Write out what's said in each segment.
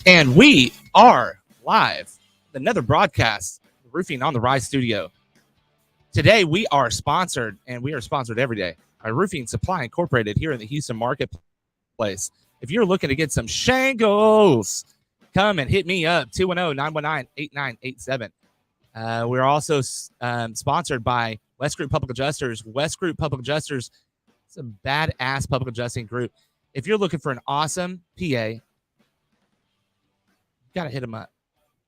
And we are live with another broadcast, Roofing on the Rise studio. Today we are sponsored, and we are sponsored every day by Roofing Supply Incorporated here in the Houston marketplace. If you're looking to get some shingles, come and hit me up, 210-919-8987. We're also sponsored by West Group Public Adjusters. West Group Public Adjusters is a badass public adjusting group. If you're looking for an awesome PA, gotta hit him up.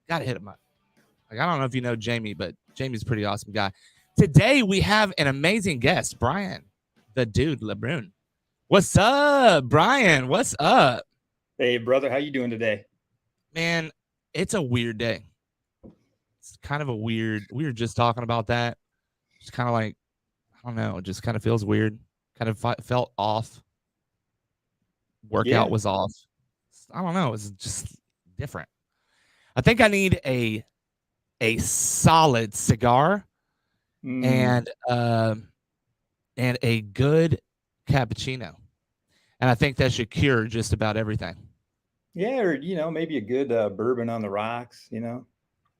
Like, I don't know if you know Jamie, but Jamie's a pretty awesome guy. Today we have an amazing guest, Brian The Dude Labrune. What's up, Brian? What's up? Hey, brother. How you doing today? Man, it's a weird day. It's kind of a weird. We were just talking about that. It's kind of like, I don't know. It just kind of feels weird. Kind of felt off. Workout was off. I don't know. It's just different. I think I need a solid cigar and a good cappuccino, and I think that should cure just about everything. Yeah, or maybe a good bourbon on the rocks. And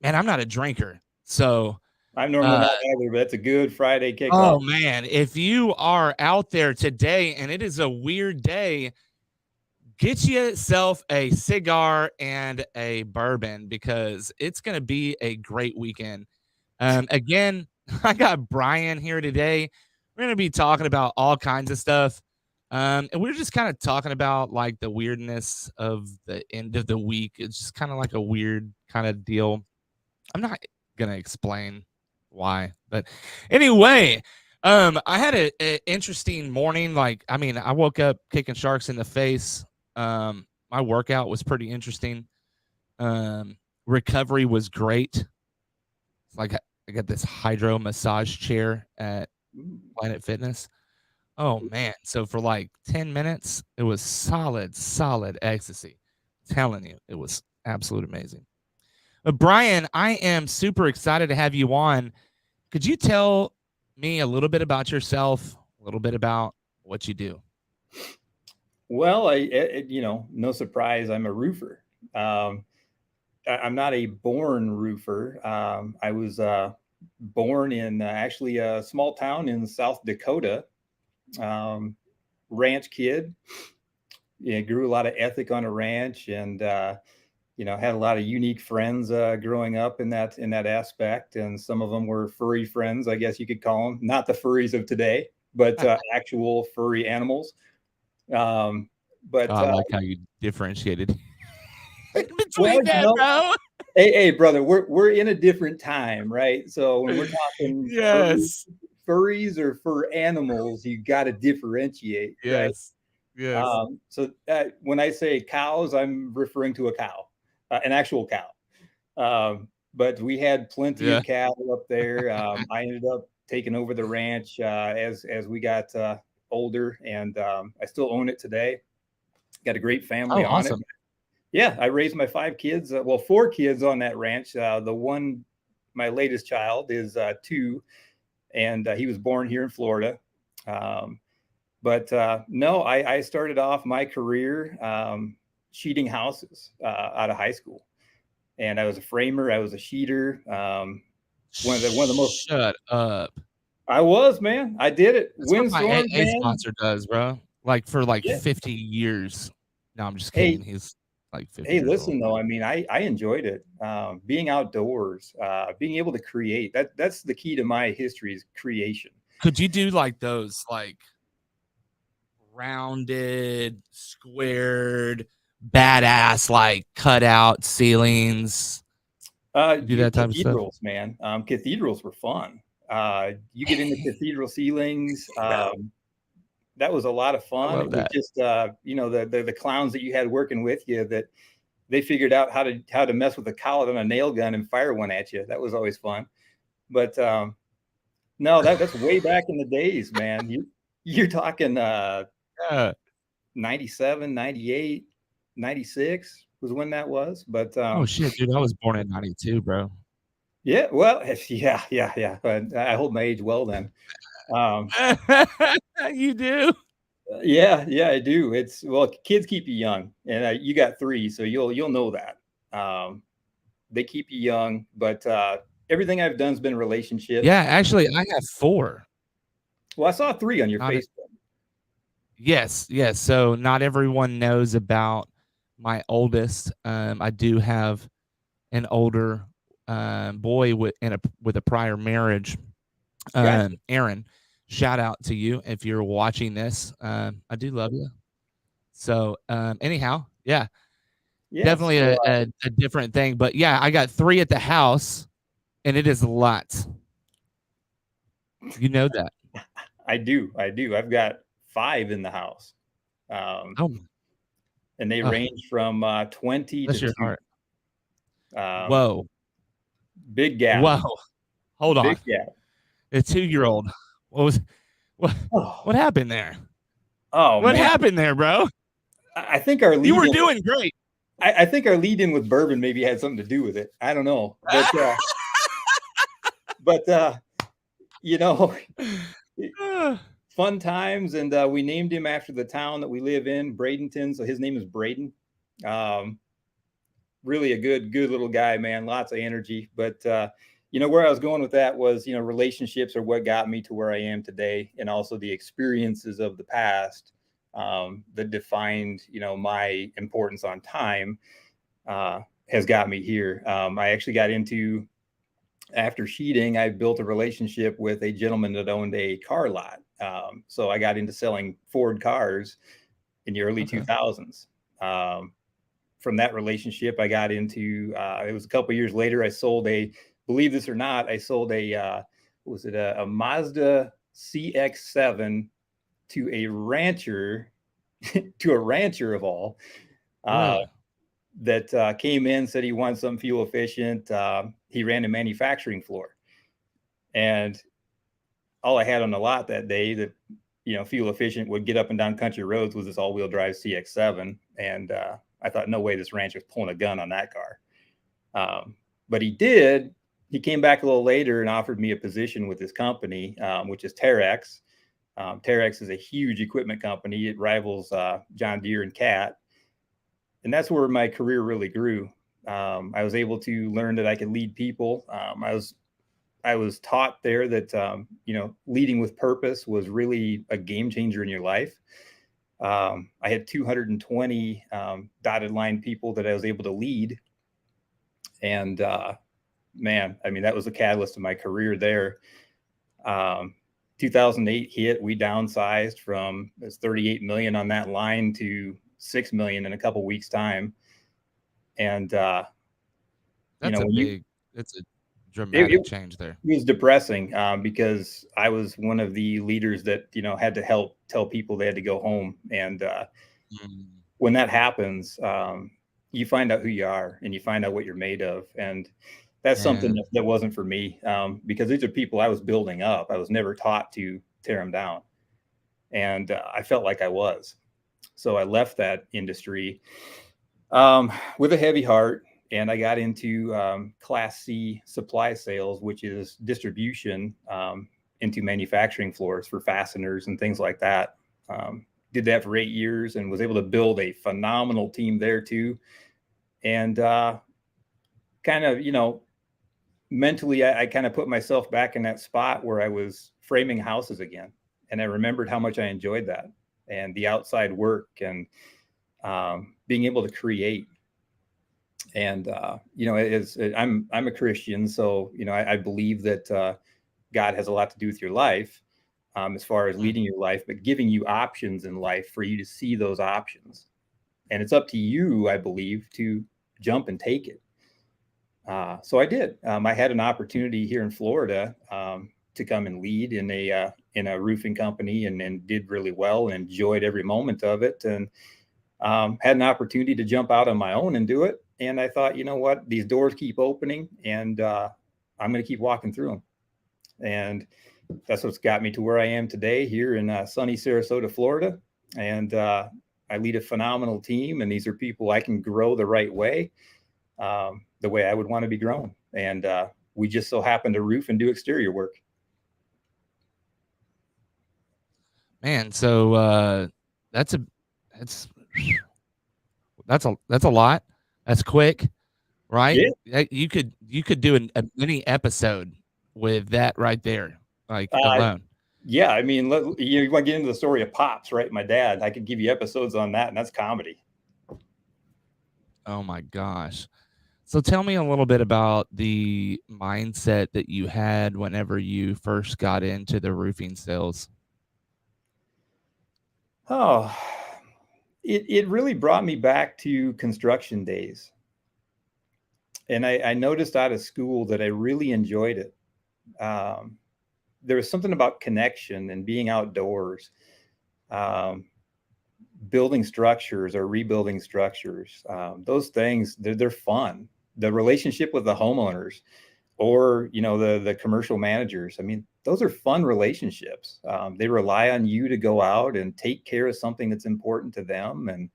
I'm not a drinker, so I'm normally not either. But that's a good Friday kickoff. Oh man, if you are out there today and it is a weird day, get yourself a cigar and a bourbon because it's going to be a great weekend. Again, I got Brian here today. We're going to be talking about all kinds of stuff. And we're just kind of talking about like the weirdness of the end of the week. It's just kind of like a weird kind of deal. I'm not going to explain why, but anyway, I had an interesting morning. I woke up kicking sharks in the face. My workout was pretty interesting. Recovery was great. Like I got this hydro massage chair at Planet Fitness. Oh man. So for like 10 minutes, it was solid ecstasy. I'm telling you, it was absolutely amazing. But Brian, I am super excited to have you on. Could you tell me a little bit about yourself, a little bit about what you do? Well, no surprise, I'm a roofer. I'm not a born roofer. I was born in actually a small town in South Dakota. Ranch kid. Grew a lot of ethic on a ranch, and had a lot of unique friends growing up in that aspect. And some of them were furry friends, I guess you could call them. Not the furries of today, but actual furry animals. But I like how you differentiated between bro. Hey, brother, we're in a different time, right? So when we're talking furries or fur animals, you got to differentiate. Yes. Right? Yes. So when I say cows, I'm referring to a cow, an actual cow. But we had plenty of cattle up there. I ended up taking over the ranch as we got older, and I still own it today. Got a great family on it. Yeah, I raised my 5 kids. 4 kids on that ranch. My latest child is 2, and he was born here in Florida. But I started off my career sheeting houses out of high school, and I was a framer. I was a sheeter. One of the most. Shut up. I was, man. I did it. Windstorm, my sponsor does, bro. Like for 50 years. No, I'm just kidding. He's like 50 years listen, old. Though, I mean, I enjoyed it. Being outdoors, being able to create. That's the key to my history is creation. Could you do like those like rounded, squared, badass, like cut out ceilings? Do that type of stuff? Man. Cathedrals were fun. You get into cathedral ceilings. That was a lot of fun. It was just the clowns that you had working with you that they figured out how to mess with a collet on a nail gun and fire one at you. That was always fun. But no, that's way back in the days, man. You're talking 97, 98, 96 was when that was. But oh shit, dude, I was born in 92, bro. Yeah, well, yeah. But I hold my age well then. You do? Yeah, I do. It's well, kids keep you young, and you got three, so you'll know that. They keep you young, but everything I've done's been relationships. Yeah, actually, I have 4. Well, I saw three on your Not a Facebook. yes. So not everyone knows about my oldest. I do have an older boy with a prior marriage. Gotcha. Aaron, shout out to you if you're watching this. I do love you. So anyhow, yeah, Yeah. definitely So a different thing. But yeah, I got 3 at the house, and it is a lot. You know that. I do. I've got five in the house, um, Oh, and they oh, range from 20 to bless your 2. heart. Um, Whoa, big gap. whoa. Hold on. Big gap. A 2-year-old. What was what? Oh, What happened there? oh What man. happened there, bro? I think our You lead were in. doing great. I think our lead in with bourbon maybe had something to do with it. I don't know, but you know, fun times, and we named him after the town that we live in, Bradenton. So his name is Braden. Um, really a good little guy, man. Lots of energy. But where I was going with that was, relationships are what got me to where I am today, and also the experiences of the past that defined, my importance on time has got me here. I actually got into after sheeting, I built a relationship with a gentleman that owned a car lot. So I got into selling Ford cars in the early Okay. 2000s. From that relationship, I got into, it was a couple years later, I sold believe this or not, I sold a Mazda CX-7 to a rancher, to a rancher of all, Really? that came in, said he wanted something fuel efficient. He ran a manufacturing floor. And all I had on the lot that day that, fuel efficient would get up and down country roads was this all-wheel drive CX-7. And I thought, no way this rancher was pulling a gun on that car. But he did. He came back a little later and offered me a position with his company, which is Terex. Terex is a huge equipment company. It rivals John Deere and Cat. And that's where my career really grew. I was able to learn that I could lead people. I was taught there that leading with purpose was really a game changer in your life. I had 220 dotted line people that I was able to lead, and man, I mean that was the catalyst of my career there. Um, 2008 hit, we downsized from 38 million on that line to 6 million in a couple weeks time, and That's a when big it's a it dramatic change there. was depressing because I was one of the leaders that had to help tell people they had to go home, and Mm. when that happens, you find out who you are and you find out what you're made of, and that's something And that wasn't for me because these are people I was building up. I was never taught to tear them down, and I felt like I was, so I left that industry with a heavy heart. And I got into Class C supply sales, which is distribution into manufacturing floors for fasteners and things like that. Did that for 8 years and was able to build a phenomenal team there too. And kind of, mentally, I kind of put myself back in that spot where I was framing houses again. And I remembered how much I enjoyed that and the outside work and being able to create. And I'm a Christian, so I believe that God has a lot to do with your life, as far as mm, leading your life, but giving you options in life for you to see those options. And it's up to you, I believe, to jump and take it. So I did. I had an opportunity here in Florida to come and lead in a roofing company, and did really well and enjoyed every moment of it. And had an opportunity to jump out on my own and do it. And I thought, you know what, these doors keep opening, and I'm going to keep walking through them. And that's what's got me to where I am today here in sunny Sarasota, Florida. And I lead a phenomenal team, and these are people I can grow the right way, the way I would want to be grown. And we just so happen to roof and do exterior work. man, so That's a that's that's a lot. That's quick, right? Yeah. You could do a mini episode with that right there, like Uh, alone. yeah. I mean, you want to get into the story of Pops, right? My dad. I could give you episodes on that, and that's comedy. Oh my gosh. So tell me a little bit about the mindset that you had whenever you first got into the roofing sales. Oh, it really brought me back to construction days. And I noticed out of school that I really enjoyed it. Um, there was something about connection and being outdoors, um, building structures or rebuilding structures. Those things, they're fun. The relationship with the homeowners, or the commercial managers. I mean, those are fun relationships. They rely on you to go out and take care of something that's important to them, and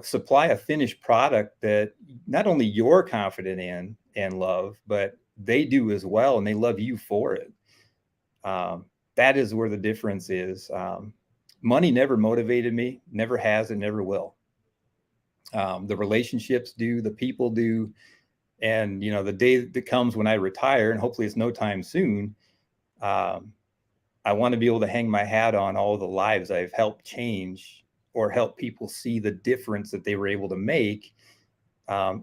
supply a finished product that not only you're confident in and love, but they do as well, and they love you for it. That is where the difference is. Money never motivated me, never has, and never will. The relationships do, the people do, and the day that comes when I retire, and hopefully it's no time soon, um, I want to be able to hang my hat on all the lives I've helped change, or help people see the difference that they were able to make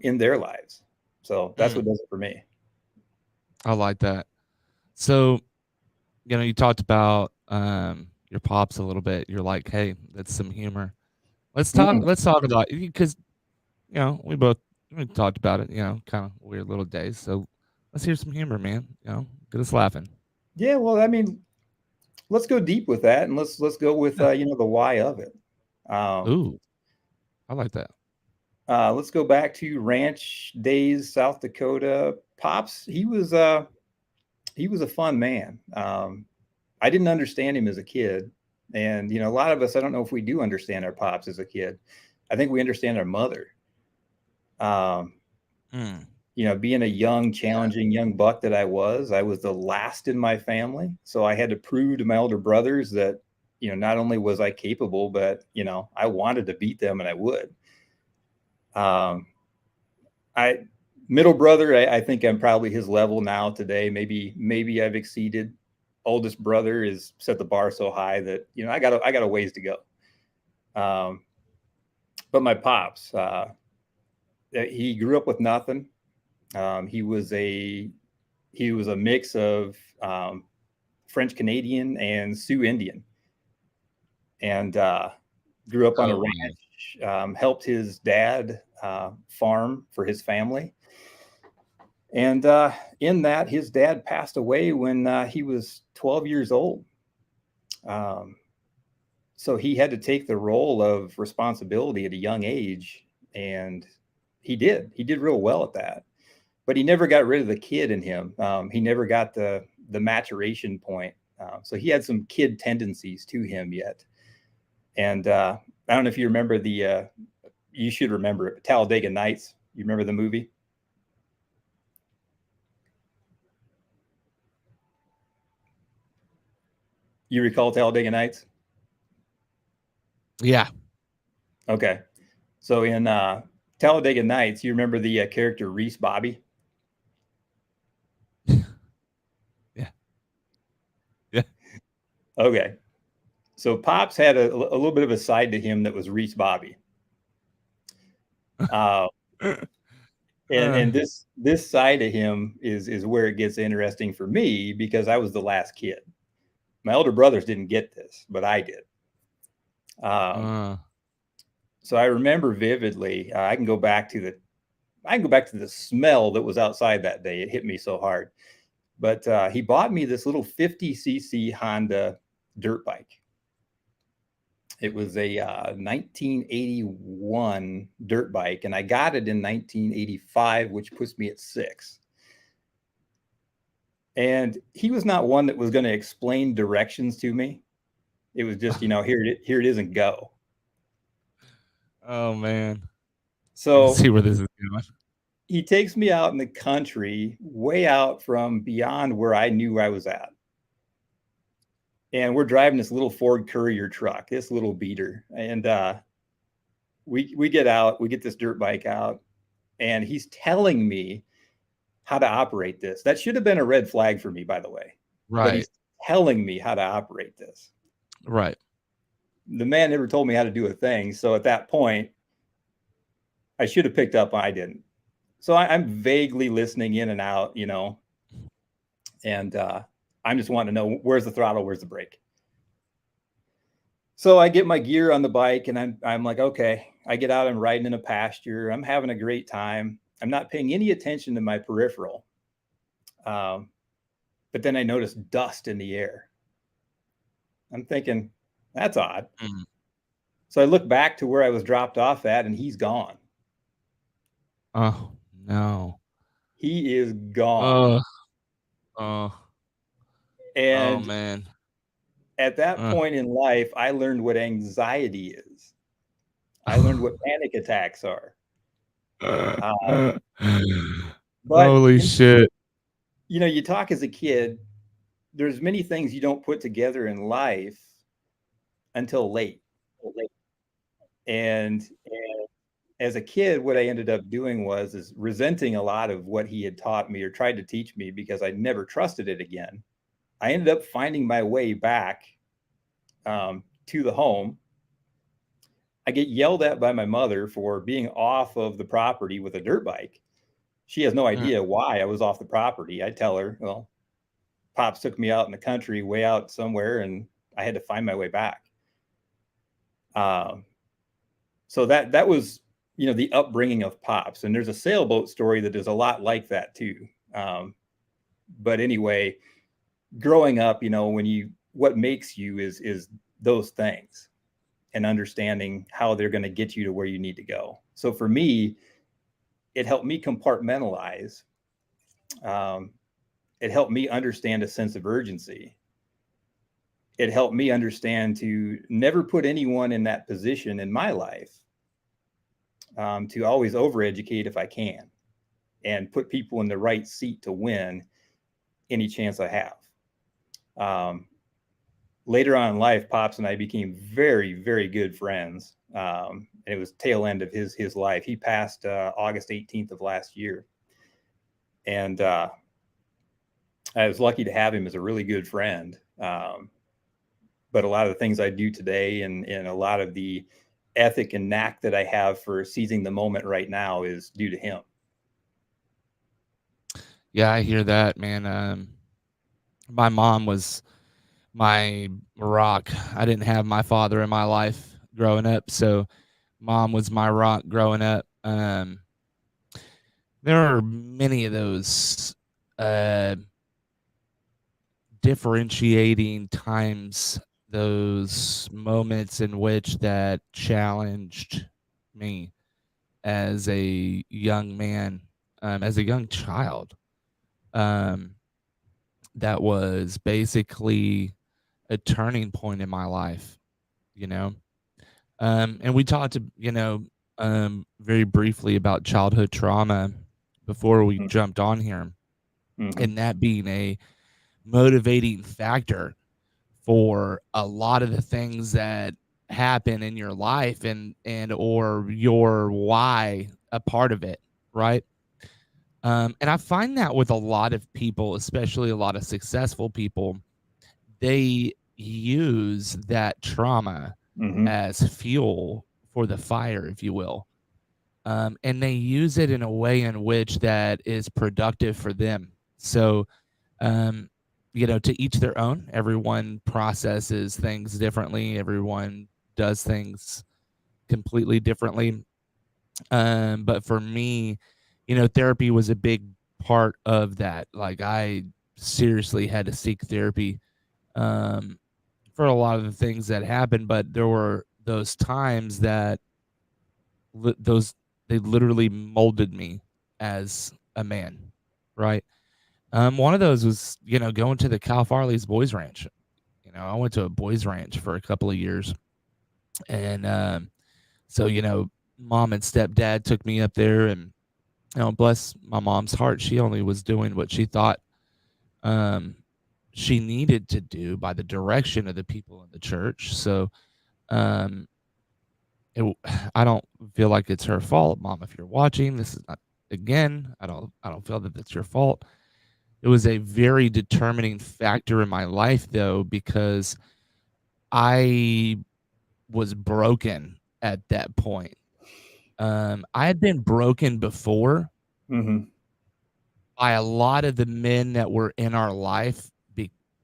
in their lives. So that's what Mm, does it for me. I like that. So, you talked about your pops a little bit. You're like, "Hey, that's some humor." Mm. Let's talk about because we talked about it, kind of weird little days. So, let's hear some humor, man. Get us laughing. Yeah, well, I mean, let's go deep with that, and let's go with Yeah. the why of it. Um, Ooh, I like that. let's go back to ranch days, South Dakota. Pops, he was a fun man. I didn't understand him as a kid, and a lot of us, I don't know if we do understand our pops as a kid. I think we understand our mother. Um, Mm, being a young, yeah. challenging young buck that I was the last in my family. So I had to prove to my older brothers that, not only was I capable, but, I wanted to beat them, and I would. Um, I Middle brother, I think I'm probably his level now today. Maybe I've exceeded. Oldest brother is set the bar so high that, I got a ways to go. Um, but my pops, he grew up with nothing. Um, he was a he was a mix of French Canadian and Sioux Indian, and grew up on a Oh man. ranch. Helped his dad farm for his family, and in that, his dad passed away when he was 12 years old. Um, so he had to take the role of responsibility at a young age, and he did real well at that. But he never got rid of the kid in him. He never got the maturation point. So he had some kid tendencies to him yet. And I don't know if you remember you should remember it, Talladega Nights. You remember the movie? You recall Talladega Nights? Yeah. Okay. So in Talladega Nights, you remember the character Reese Bobby? Yeah. Yeah. Okay. So Pops had a little bit of a side to him that was Reese Bobby. Uh, and Uh, this side of him is where it gets interesting for me, because I was the last kid. My older brothers didn't get this, but I did. Um, uh, so I remember vividly. I can go back to the smell that was outside that day. It hit me so hard. But he bought me this little 50cc Honda dirt bike. It was a 1981 dirt bike, and I got it in 1985, which puts me at 6. And he was not one that was going to explain directions to me. It was just, here it is, and go. oh man. I can So see where this is going. he takes me out in the country, way out from beyond where I knew I was at. and we're driving this little Ford Courier truck, this little beater, and we get out, we get this dirt bike out, and he's telling me how to operate this. That should have been a red flag for me, by the way. But Right. he's telling me how to operate this. Right. The man never told me how to do a thing. So at that point, I should have picked up. I didn't. So I'm vaguely listening in and out, you know, and I'm just wanting to know where's the throttle, where's the brake. So I get my gear on the bike, and I'm like, okay. I get out, I'm riding in a pasture. I'm having a great time. I'm not paying any attention to my peripheral. But then I notice dust in the air. I'm thinking, that's odd. Mm. So I look back to where I was dropped off at, and he's gone. Oh no. He is gone. Oh. Oh. Oh And man. at that point in life, I learned what anxiety is. I learned what panic attacks are. But Holy shit. you know, you talk as a kid, there's many things you don't put together in life until late. And as a kid, what I ended up doing is resenting a lot of what he had taught me or tried to teach me because I never trusted it again. I ended up finding my way back to the home. I get yelled at by my mother for being off of the property with a dirt bike. She has no idea why I was off the property. I tell her, well, Pops took me out in the country, way out somewhere, and I had to find my way back. So that was, you know, the upbringing of Pops. And there's a sailboat story that is a lot like that too. But anyway, growing up, you know, what makes you is those things and understanding how they're going to get you to where you need to go. So for me, it helped me compartmentalize. It helped me understand a sense of urgency. It helped me understand to never put anyone in that position in my life, to always overeducate if I can, and put people in the right seat to win any chance I have. Later on in life, Pops and I became very, very good friends. And it was tail end of his life. He passed August 18th of last year. And I was lucky to have him as a really good friend. But a lot of the things I do today and a lot of the ethic and knack that I have for seizing the moment right now is due to him. Yeah, I hear that, man. My mom was my rock. I didn't have my father in my life growing up, so mom was my rock growing up. There are many of those differentiating times, those moments in which that challenged me as a young man, as a young child. That was basically a turning point in my life, you know. And we talked, very briefly about childhood trauma before we jumped on here, and that being a motivating factor for a lot of the things that happen in your life and or your why a part of it, right? And I find that with a lot of people, especially a lot of successful people, they use that trauma as fuel for the fire, if you will. And they use it in a way in which that is productive for them. So, to each their own. Everyone processes things differently. Everyone does things completely differently. But for me, therapy was a big part of that. Like I seriously had to seek therapy for a lot of the things that happened, but there were those times that they literally molded me as a man, right? One of those was, going to the Cal Farley's Boys Ranch. I went to a boys ranch for a couple of years. And so, mom and stepdad took me up there, and, bless my mom's heart, she only was doing what she thought she needed to do by the direction of the people in the church. So, um, it, I don't feel like it's her fault, Mom. If you're watching, this is not again. I don't feel that it's your fault. It was a very determining factor in my life, though, because I was broken at that point. I had been broken before Mm-hmm. by a lot of the men that were in our life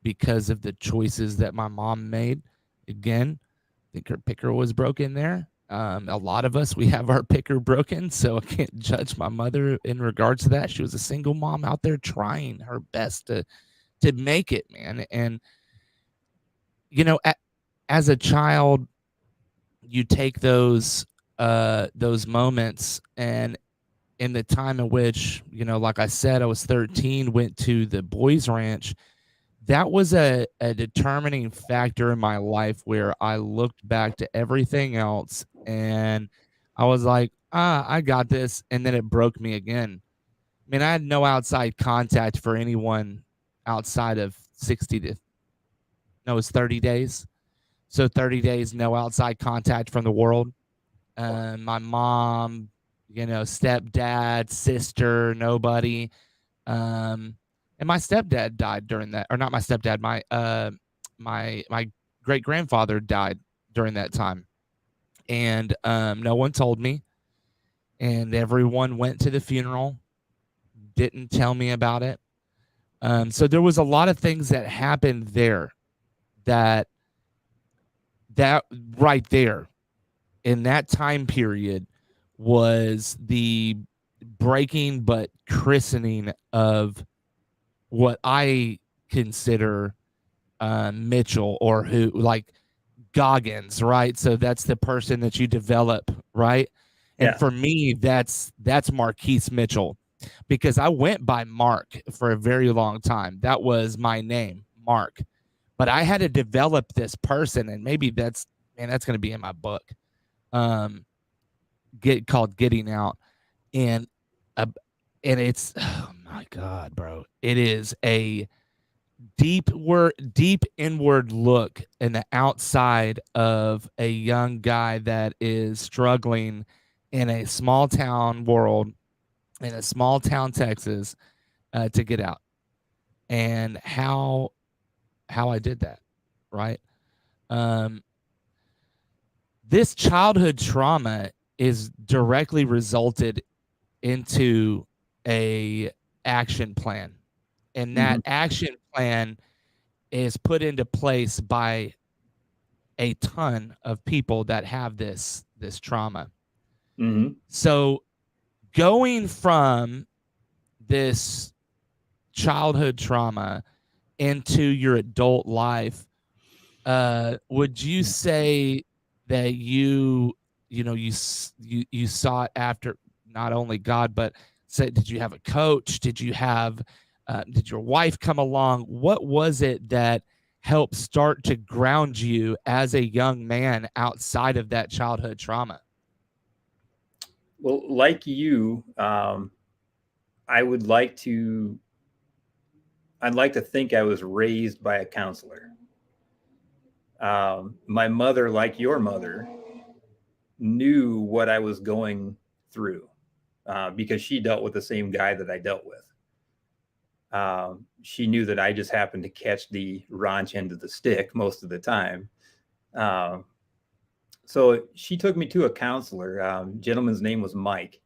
because of the choices that my mom made. Again, I think her picker was broken there. A lot of us, we have our picker broken, so I can't judge my mother in regards to that. She was a single mom out there trying her best to make it, man. And you know, as a child, you take those moments, and in the time in which, like I said, I was 13, went to the boys ranch. That was a determining factor in my life where I looked back to everything else and I was like, I got this. And then it broke me again. I mean, I had no outside contact for anyone outside of 60 to, no, it was 30 days. So 30 days, no outside contact from the world. My mom, stepdad, sister, nobody. Um, and my stepdad died during that, or not my stepdad, my great grandfather died during that time, and no one told me, and everyone went to the funeral, didn't tell me about it. So there was a lot of things that happened there that that right there in that time period was the breaking but christening of what I consider Mitchell, or who, like, Goggins, right? So that's the person that you develop, right? And Yeah. for me, that's Marquise Mitchell, because I went by Mark for a very long time. That was my name, Mark. But I had to develop this person, and maybe that's going to be in my book. Um, called Getting Out, and uh, and it's, oh my god, bro, it is a deep inward look in the outside of a young guy that is struggling in a small town world, in a small town Texas, to get out, and how I did that, right? um this childhood trauma is directly resulted into a action plan, and Mm-hmm. that action plan is put into place by a ton of people that have this trauma. Mm-hmm. So going from this childhood trauma into your adult life, would you say that you sought after not only God, but say, did you have a coach? Did your wife come along? What was it that helped start to ground you as a young man outside of that childhood trauma? Well, like you, I would like to. I'd like to think I was raised by a counselor. My mother, like your mother, knew what I was going through because she dealt with the same guy that I dealt with. She knew that I just happened to catch the raunch end of the stick most of the time. Um, so she took me to a counselor. Gentleman's name was Mike,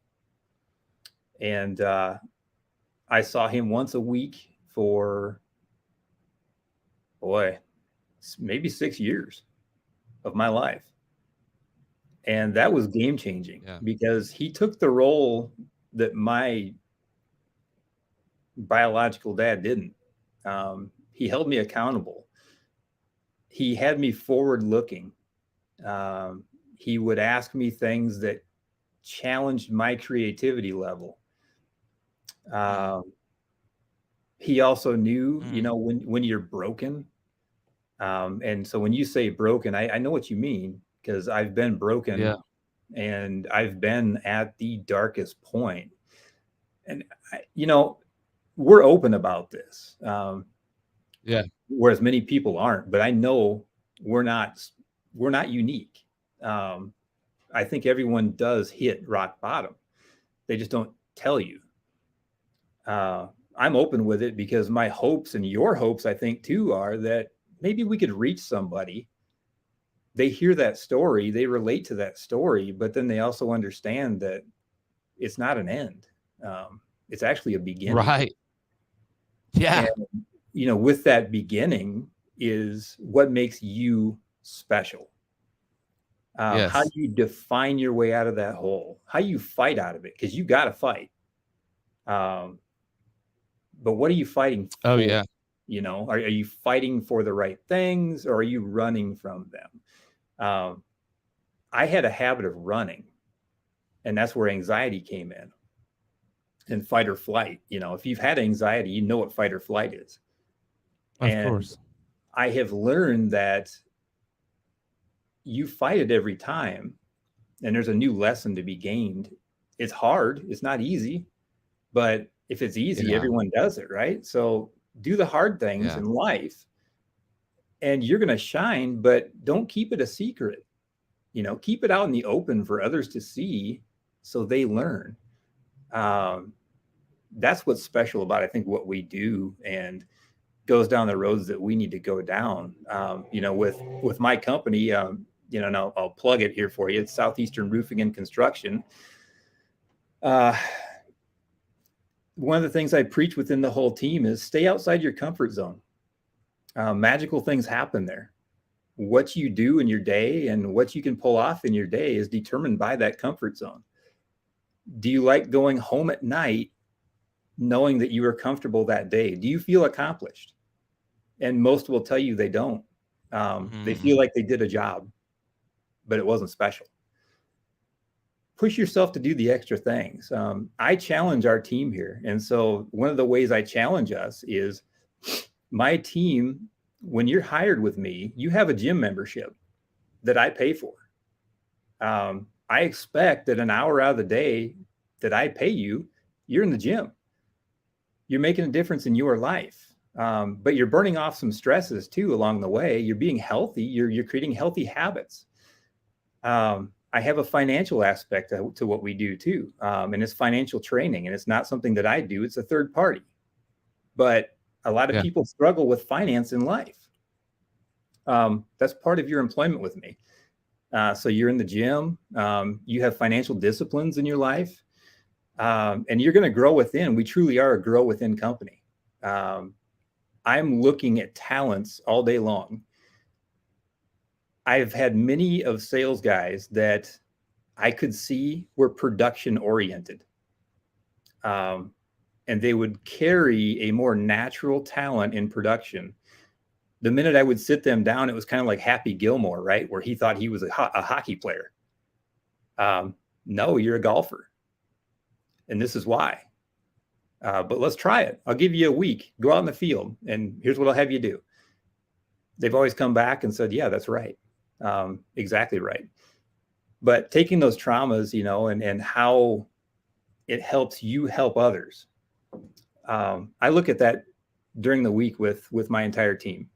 and I saw him once a week for, boy, maybe 6 years of my life. And that was game changing Yeah. because he took the role that my biological dad didn't. He held me accountable. He had me forward looking. Um, he would ask me things that challenged my creativity level. Mm, Um, he also knew, mm, when you're broken. And so when you say broken, I know what you mean because I've been broken yeah. and I've been at the darkest point. And, we're open about this. Yeah. whereas many people aren't. But I know we're not unique. I think everyone does hit rock bottom. They just don't tell you. I'm open with it because my hopes and your hopes, I think, too, are that maybe we could reach somebody. They hear that story, they relate to that story, but then they also understand that it's not an end. It's actually a beginning. Right. Yeah. And, with that beginning is what makes you special. How do Yes. you define your way out of that hole? How you fight out of it? Because you got to fight. Um, but what are you fighting Oh, for? yeah. Are you fighting for the right things, or are you running from them? I had a habit of running, and that's where anxiety came in, and fight or flight. If you've had anxiety, you know what fight or flight is. Of And course. I have learned that you fight it every time, and there's a new lesson to be gained. It's hard. It's not easy, but if it's easy, Yeah. everyone does it, right? So do the hard things Yeah. in life, and you're going to shine, but don't keep it a secret. Keep it out in the open for others to see so they learn. Um, that's what's special about, I think, what we do, and goes down the roads that we need to go down. With my company, and I'll plug it here for you. It's Southeastern Roofing and Construction. One of the things I preach within the whole team is stay outside your comfort zone. Magical things happen there. What you do in your day and what you can pull off in your day is determined by that comfort zone. Do you like going home at night knowing that you were comfortable that day? Do you feel accomplished? And most will tell you they don't. They feel like they did a job, but it wasn't special. Push yourself to do the extra things. I challenge our team here. And so one of the ways I challenge us is my team, when you're hired with me, you have a gym membership that I pay for. I expect that an hour out of the day that I pay you, you're in the gym. You're making a difference in your life. But you're burning off some stresses too along the way. You're being healthy. You're creating healthy habits. I have a financial aspect to what we do too, and it's financial training, and it's not something that I do. It's a third party. But a lot of people struggle with finance in life. That's part of your employment with me. So you're in the gym. You have financial disciplines in your life, and you're going to grow within. We truly are a grow within company. I'm looking at talents all day long. I've had many of sales guys that I could see were production oriented. And they would carry a more natural talent in production. The minute I would sit them down, it was kind of like Happy Gilmore, right? Where he thought he was a hockey player. No, you're a golfer. And this is why. But let's try it. I'll give you a week. Go out in the field, and here's what I'll have you do. They've always come back and said, yeah, that's right. Exactly right. But taking those traumas, and how it helps you help others. I look at that during the week with my entire team.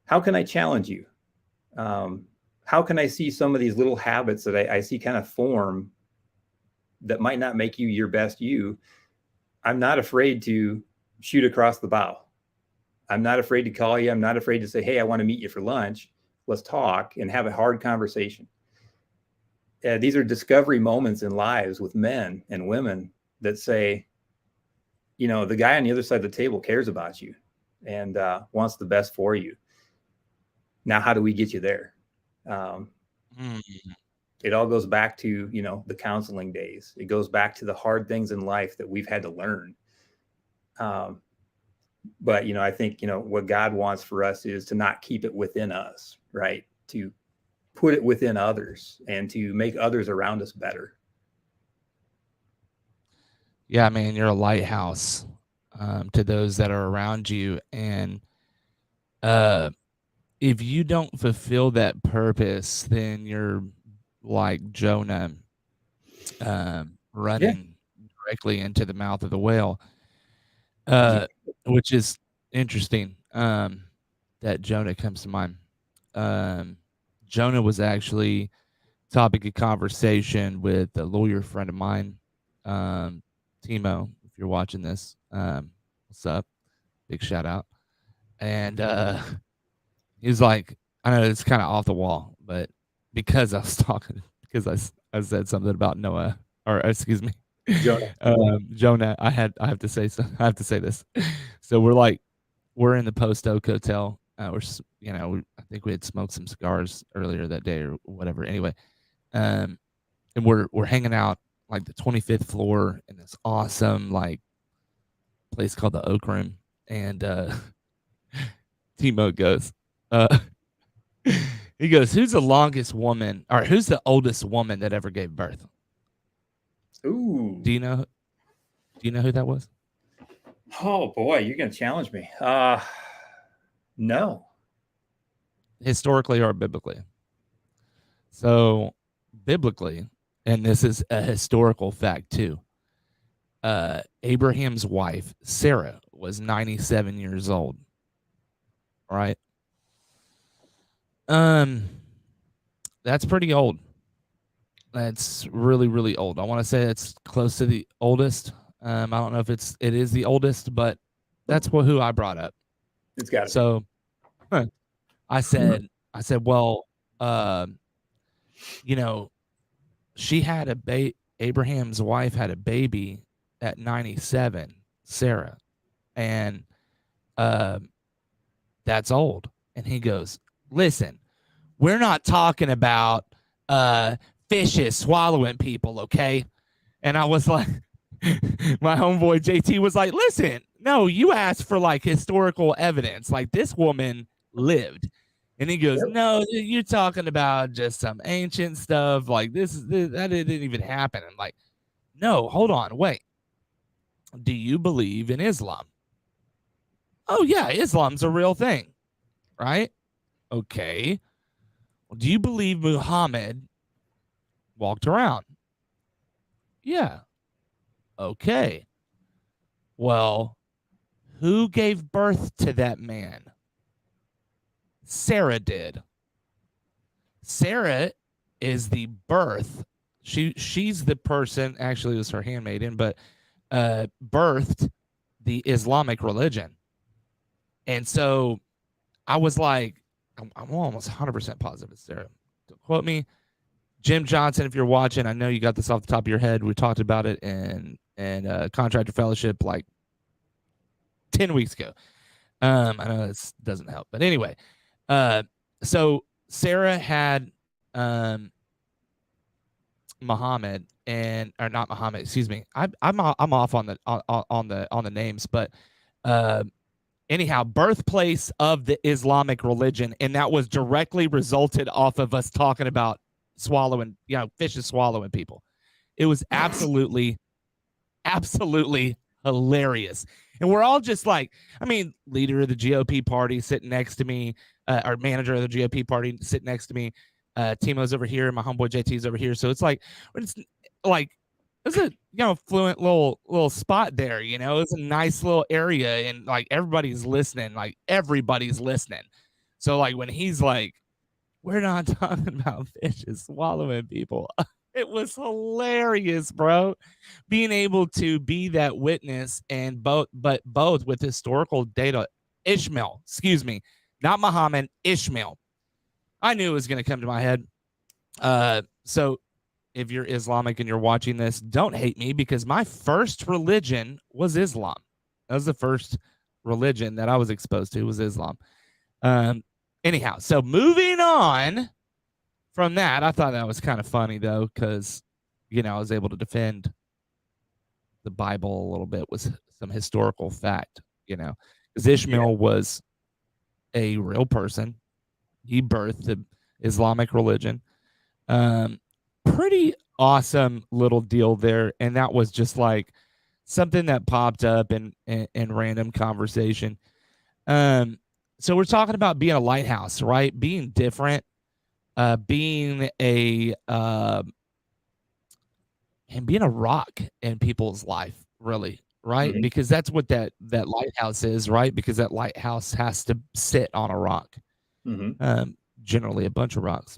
How can I challenge you? How can I see some of these little habits that I see kind of form that might not make you your best you? I'm not afraid to shoot across the bow. I'm not afraid to call you. I'm not afraid to say, hey, I want to meet you for lunch. Let's talk and have a hard conversation. These are discovery moments in lives with men and women that say, the guy on the other side of the table cares about you and wants the best for you. Now, how do we get you there? It all goes back to, the counseling days. It goes back to the hard things in life that we've had to learn. But, I think, what God wants for us is to not keep it within us, right? To put it within others and to make others around us better. Yeah, man, you're a lighthouse to those that are around you. And if you don't fulfill that purpose, then you're like Jonah running directly into the mouth of the whale, which is interesting. that Jonah comes to mind. Um, Jonah was actually topic of conversation with a lawyer friend of mine, Timo. If you're watching this, what's up? Big shout out. And he was like, I know it's kind of off the wall, but because I was talking, because I said something about Noah, or excuse me, Jonah. Jonah. I have to say so. I have to say this. So we're in the Post Oak Hotel. I think we had smoked some cigars earlier that day or whatever. Anyway, and we're hanging out like the 25th floor in this awesome like place called the Oak Room, and Timo goes, uh, he goes, "Who's the longest woman, or who's the oldest woman that ever gave birth?" Ooh. Do you know? Do you know who that was? Oh boy, you're gonna challenge me. No. Historically or biblically? So, biblically, and this is a historical fact too. Abraham's wife Sarah was 97 years old. Right? Um, that's pretty old. That's really, really old. I want to say it's close to the oldest. I don't know if it is the oldest, but that's who I brought up. It's got to So I said, well, you know, she had Abraham's wife had a baby at 97, Sarah, and that's old. And he goes, listen, we're not talking about fishes swallowing people, okay? And I was like, my homeboy JT was like, listen, no, you asked for like historical evidence. Like this woman lived. And he goes, no, you're talking about just some ancient stuff. Like that didn't even happen. I'm like, no, hold on, wait. Do you believe in Islam? Oh yeah, Islam's a real thing, right? Okay. Well, do you believe Muhammad walked around? Yeah. Okay. Well, who gave birth to that man? Sarah did. Sarah is the birth. She's the person, actually it was her handmaiden, but birthed the Islamic religion. And so I was like, I'm almost 100% positive it's Sarah. Don't quote me. Jim Johnson, if you're watching, I know you got this off the top of your head. We talked about it in Contractor Fellowship like 10 weeks ago. I know this doesn't help, but anyway, so Sarah had Muhammad or not Muhammad, excuse me. I'm off on the names, but anyhow, birthplace of the Islamic religion, and that was directly resulted off of us talking about swallowing, fishes swallowing people. It was absolutely hilarious. And we're all just like, I mean, leader of the GOP party sitting next to me, our manager of the GOP party sitting next to me. Timo's over here, my homeboy JT's over here. So it's like it's a fluent little spot there, it's a nice little area, and like everybody's listening. So like when he's like, we're not talking about fishes swallowing people. It was hilarious, bro. Being able to be that witness and both with historical data. Ishmael, excuse me, not Muhammad, Ishmael. I knew it was going to come to my head. So if you're Islamic and you're watching this, don't hate me because my first religion was Islam. That was the first religion that I was exposed to was Islam. Anyhow, so moving on from that, I thought that was kind of funny though, because I was able to defend the Bible a little bit with some historical fact, because Ishmael was a real person. He birthed the Islamic religion. Pretty awesome little deal there, and that was just like something that popped up in random conversation. So we're talking about being a lighthouse, right? Being different, being and being a rock in people's life, really. right? Because that's what that lighthouse is, right? Because that lighthouse has to sit on a rock, generally a bunch of rocks.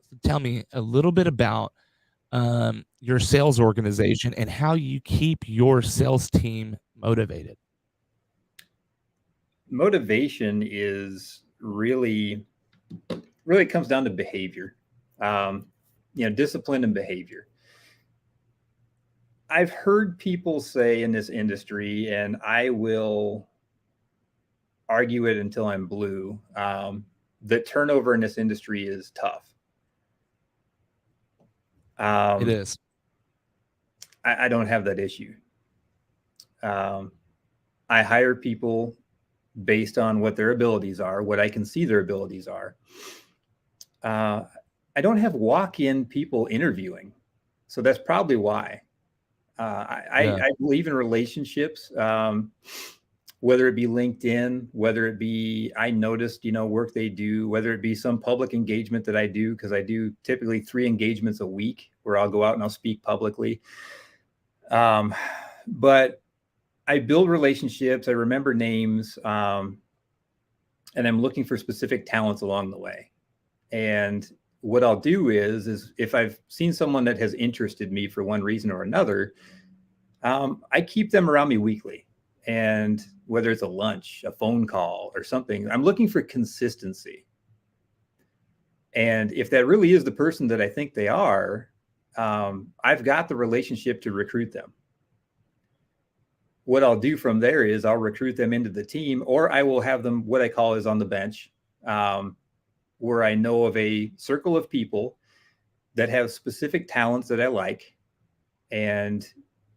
So tell me a little bit about your sales organization and how you keep your sales team motivated. Motivation is really comes down to behavior, discipline and behavior. I've heard people say in this industry, and I will argue it until I'm blue, that turnover in this industry is tough. It is. I don't have that issue. I hire people based on what their abilities are, what I can see their abilities are. I don't have walk-in people interviewing, so that's probably why. I believe in relationships, whether it be LinkedIn, whether it be I noticed, work they do, whether it be some public engagement that I do, because I do typically 3 engagements a week where I'll go out and I'll speak publicly. But I build relationships, I remember names, and I'm looking for specific talents along the way. And what I'll do is if I've seen someone that has interested me for one reason or another, I keep them around me weekly. And whether it's a lunch, a phone call, or something, I'm looking for consistency. And if that really is the person that I think they are, I've got the relationship to recruit them. What I'll do from there is I'll recruit them into the team, or I will have them, what I call is on the bench, where I know of a circle of people that have specific talents that I like. And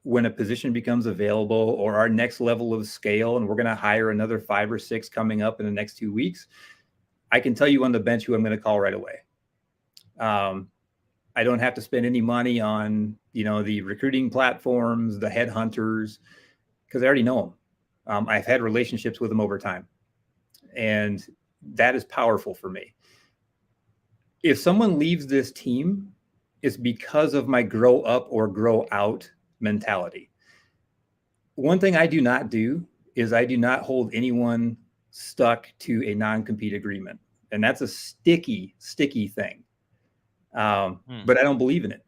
when a position becomes available or our next level of scale, and we're going to hire another 5 or 6 coming up in the next 2 weeks, I can tell you on the bench who I'm going to call right away. I don't have to spend any money on, the recruiting platforms, the headhunters, because I already know them. I've had relationships with them over time, and that is powerful for me. If someone leaves this team, it's because of my grow up or grow out mentality. One thing I do not do is I do not hold anyone stuck to a non-compete agreement. And that's a sticky thing. But I don't believe in it.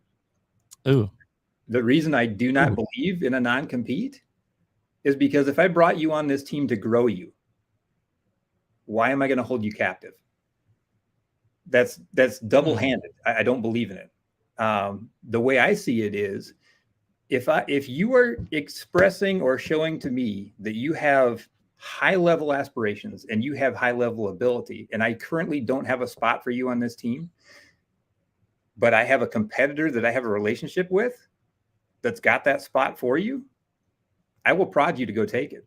Ooh. The reason I do not believe in a non-compete is because if I brought you on this team to grow you, why am I going to hold you captive? That's double-handed. I don't believe in it. The way I see it is, if you are expressing or showing to me that you have high-level aspirations and you have high-level ability, and I currently don't have a spot for you on this team, but I have a competitor that I have a relationship with that's got that spot for you, I will prod you to go take it.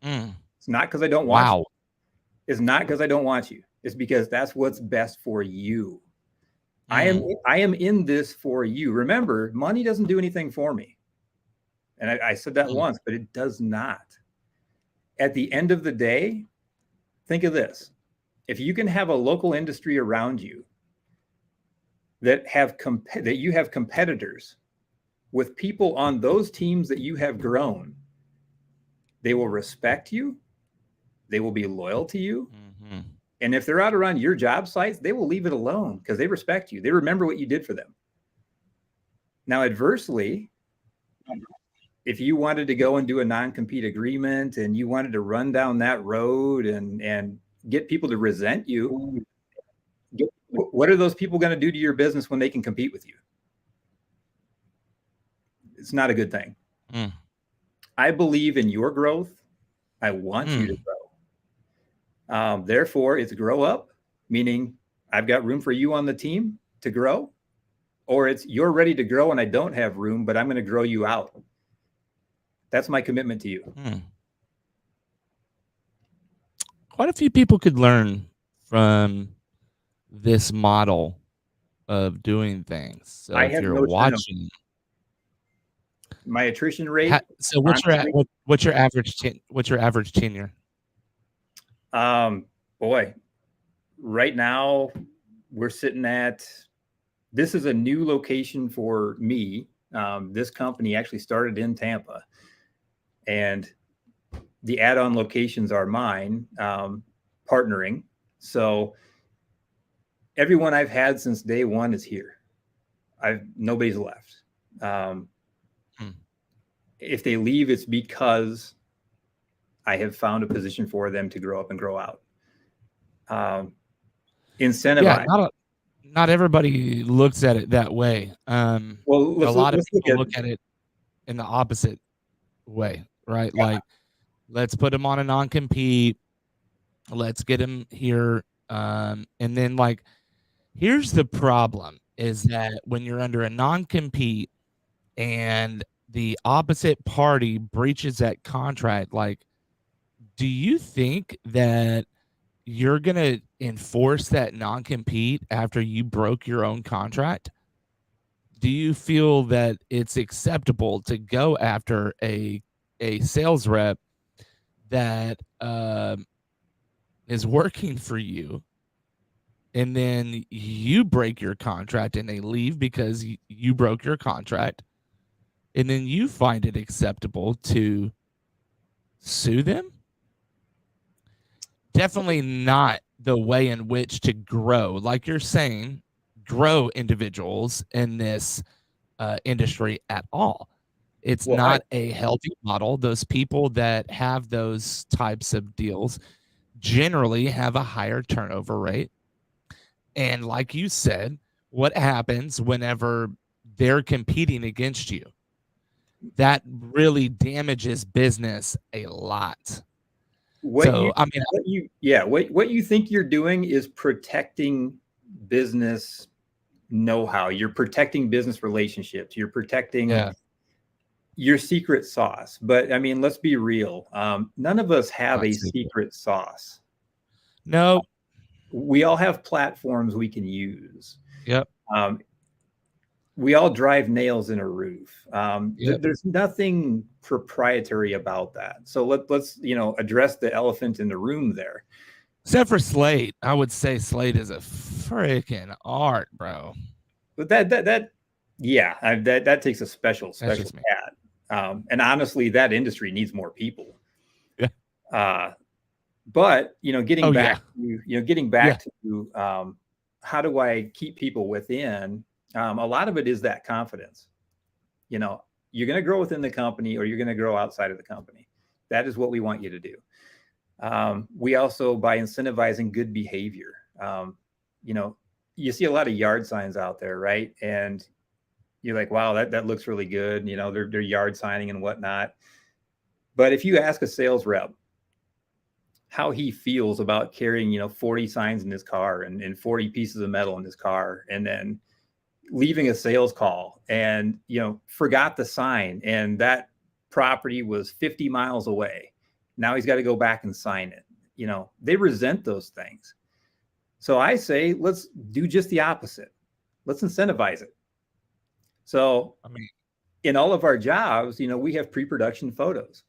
It's not because I don't want you. It's not because I don't want you. It's because that's what's best for you. I am in this for you. Remember, money doesn't do anything for me. And I said that once, but it does not. At the end of the day, think of this. If you can have a local industry around you that you have competitors with people on those teams that you have grown, they will respect you. They will be loyal to you. And if they're out around your job sites, they will leave it alone because they respect you. They remember what you did for them. Now, adversely, if you wanted to go and do a non-compete agreement and you wanted to run down that road and get people to resent you, what are those people going to do to your business when they can compete with you? It's not a good thing. I believe in your growth. I want you to grow. Therefore, it's grow up, meaning I've got room for you on the team to grow, or it's you're ready to grow and I don't have room, but I'm going to grow you out. That's my commitment to you. Quite a few people could learn from this model of doing things. So if you're watching, my attrition rate. So what's your average tenure? Boy, right now we're sitting at, this is a new location for me. This company actually started in Tampa, and the add-on locations are mine, partnering. So everyone I've had since day one is here. Nobody's left. If they leave, it's because I have found a position for them to grow up and grow out. Incentivize. Yeah, not everybody looks at it that way. A lot of people look at it in the opposite way, right? Yeah. Like, let's put them on a non-compete. Let's get them here. And then, like, here's the problem is that when you're under a non-compete and the opposite party breaches that contract, like, do you think that you're going to enforce that non-compete after you broke your own contract? Do you feel that it's acceptable to go after a sales rep that is working for you, and then you break your contract and they leave because you broke your contract, and then you find it acceptable to sue them? Definitely not the way in which to grow, like you're saying, grow individuals in this industry at all. It's not a healthy model. Those people that have those types of deals generally have a higher turnover rate. And like you said, what happens whenever they're competing against you? That really damages business a lot. What you think you're doing is protecting business know-how. You're protecting business relationships. You're protecting your secret sauce. But I mean, let's be real. None of us have a secret sauce. No. We all have platforms we can use. Yep. We all drive nails in a roof. There's nothing proprietary about that. So let's address the elephant in the room there. Except for Slate, I would say Slate is a freaking art, bro. But that takes a special cat. And honestly, that industry needs more people. Yeah. But getting back to how do I keep people within? A lot of it is that confidence. You're going to grow within the company, or you're going to grow outside of the company. That is what we want you to do. We also, by incentivizing good behavior, you see a lot of yard signs out there, right? And you're like, wow, that looks really good. They're yard signing and whatnot. But if you ask a sales rep how he feels about carrying, 40 signs in his car and 40 pieces of metal in his car, and then leaving a sales call and, forgot the sign, and that property was 50 miles away. Now he's got to go back and sign it. They resent those things. So I say, let's do just the opposite. Let's incentivize it. So, in all of our jobs, we have pre-production photos.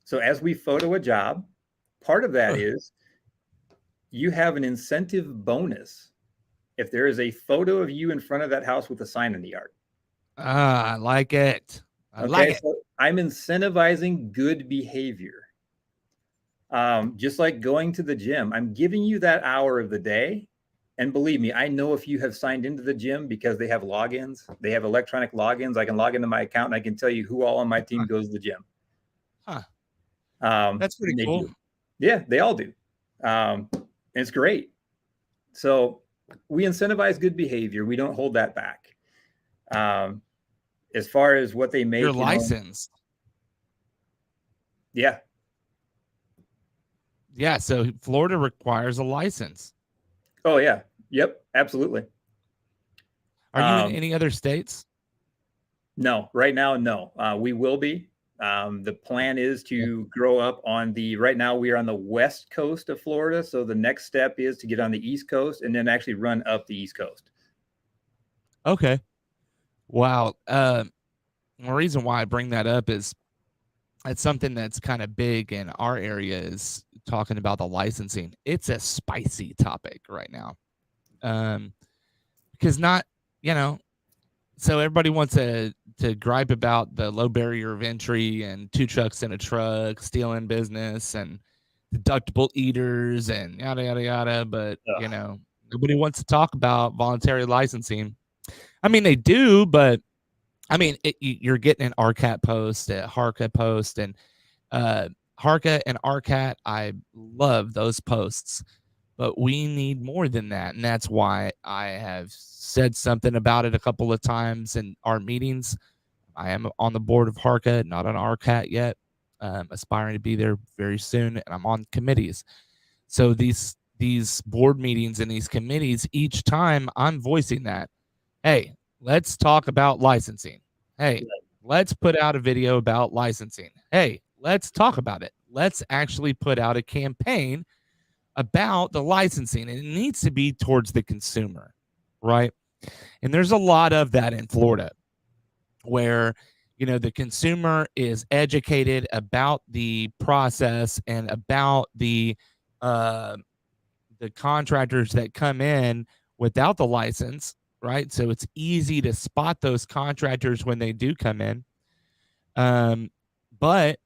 So as we photo a job, part of that is you have an incentive bonus if there is a photo of you in front of that house with a sign in the yard. I like it. So I'm incentivizing good behavior. Just like going to the gym, I'm giving you that hour of the day. And believe me, I know if you have signed into the gym because they have logins, they have electronic logins. I can log into my account and I can tell you who all on my team goes to the gym. That's pretty cool. Do. Yeah, they all do. And it's great. So we incentivize good behavior. We don't hold that back. As far as what they make, you're licensed. Yeah. Yeah. So Florida requires a license. Oh yeah. Yep. Absolutely. Are you in any other states? No, right now, no. We will be. The plan is to grow up right now we are on the west coast of Florida. So the next step is to get on the East Coast and then actually run up the East Coast. Okay. Wow. The reason why I bring that up is it's something that's kind of big in our area, is talking about the licensing. It's a spicy topic right now. Because so everybody wants to gripe about the low barrier of entry and 2 trucks in a truck, stealing business and deductible eaters and yada yada yada. But nobody wants to talk about voluntary licensing. I mean, they do, but I mean, you're getting an RCAT post, a HARCA post, and HARCA and RCAT. I love those posts, but we need more than that. And that's why I have said something about it a couple of times in our meetings. I am on the board of HARCA, not on RCAT yet, aspiring to be there very soon. And I'm on committees. So these board meetings and these committees, each time I'm voicing that, hey, let's talk about licensing. Hey, let's put out a video about licensing. Hey, let's talk about it. Let's actually put out a campaign about the licensing. And it needs to be towards the consumer, right? And there's a lot of that in Florida where the consumer is educated about the process and about the contractors that come in without the license, right? So it's easy to spot those contractors when they do come in. But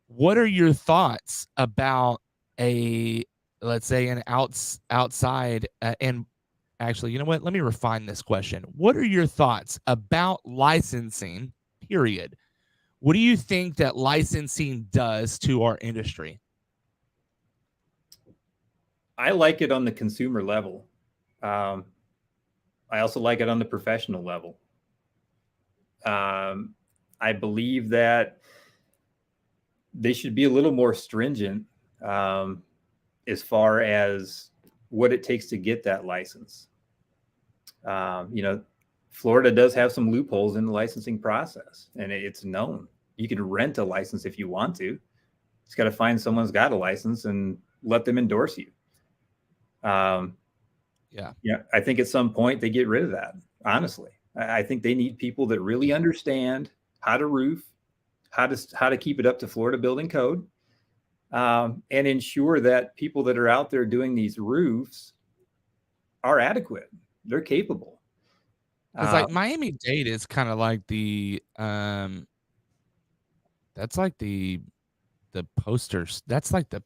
what are your thoughts about let's say an outside and actually, you know what? Let me refine this question. What are your thoughts about licensing, period? What do you think that licensing does to our industry? I like it on the consumer level. I also like it on the professional level. I believe that they should be a little more stringent as far as what it takes to get that license. Florida does have some loopholes in the licensing process, and it's known. You can rent a license if you want to. It's got to find someone who's got a license and let them endorse you. I think at some point they get rid of that. Honestly, I think they need people that really understand how to roof, how to keep it up to Florida building code, and ensure that people that are out there doing these roofs are adequate. They're capable. Because like Miami-Dade is kind of like the that's like the posters. That's like the